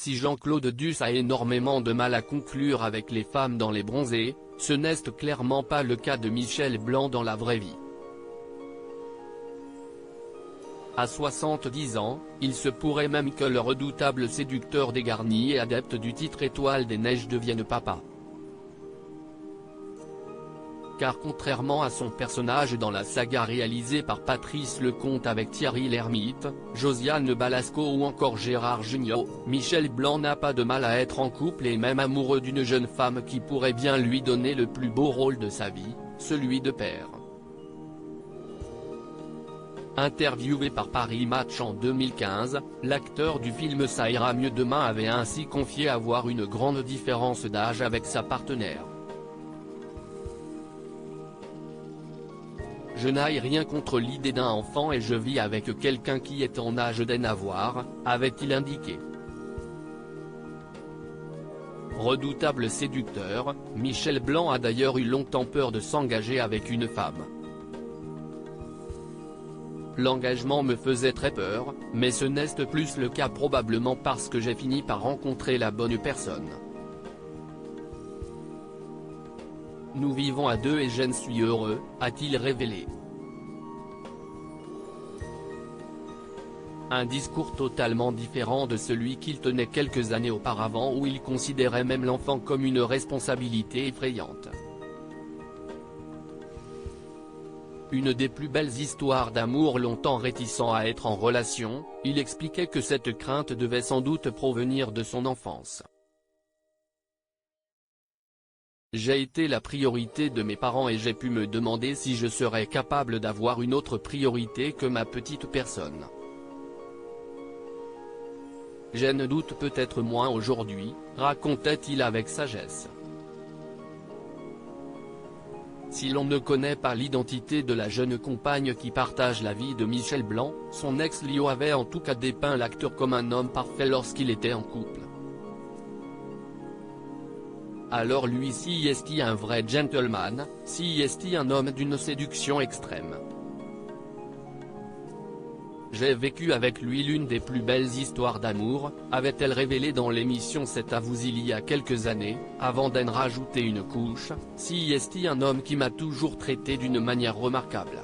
Si Jean-Claude Duss a énormément de mal à conclure avec les femmes dans Les Bronzés, ce n'est clairement pas le cas de Michel Blanc dans la vraie vie. À 70 ans, il se pourrait même que le redoutable séducteur dégarni et adepte du titre Étoile des Neiges devienne papa. Car contrairement à son personnage dans la saga réalisée par Patrice Lecomte avec Thierry Lhermitte, Josiane Balasco ou encore Gérard Jugnot, Michel Blanc n'a pas de mal à être en couple et même amoureux d'une jeune femme qui pourrait bien lui donner le plus beau rôle de sa vie, celui de père. Interviewé par Paris Match en 2015, l'acteur du film Ça ira mieux demain avait ainsi confié avoir une grande différence d'âge avec sa partenaire. Je n'ai rien contre l'idée d'un enfant et je vis avec quelqu'un qui est en âge d'en avoir, avait-il indiqué. Redoutable séducteur, Michel Blanc a d'ailleurs eu longtemps peur de s'engager avec une femme. L'engagement me faisait très peur, mais ce n'est plus le cas probablement parce que j'ai fini par rencontrer la bonne personne. Nous vivons à deux et je suis heureux, a-t-il révélé. Un discours totalement différent de celui qu'il tenait quelques années auparavant où il considérait même l'enfant comme une responsabilité effrayante. Une des plus belles histoires d'amour longtemps réticent à être en relation, il expliquait que cette crainte devait sans doute provenir de son enfance. J'ai été la priorité de mes parents et j'ai pu me demander si je serais capable d'avoir une autre priorité que ma petite personne. Je ne doute peut-être moins aujourd'hui, racontait-il avec sagesse. Si l'on ne connaît pas l'identité de la jeune compagne qui partage la vie de Michel Blanc, son ex Lio avait en tout cas dépeint l'acteur comme un homme parfait lorsqu'il était en couple. Alors lui si est-il un vrai gentleman, si est-il un homme d'une séduction extrême. J'ai vécu avec lui l'une des plus belles histoires d'amour, avait-elle révélé dans l'émission C'est à vous il y a quelques années, avant d'en rajouter une couche, si est-il un homme qui m'a toujours traité d'une manière remarquable.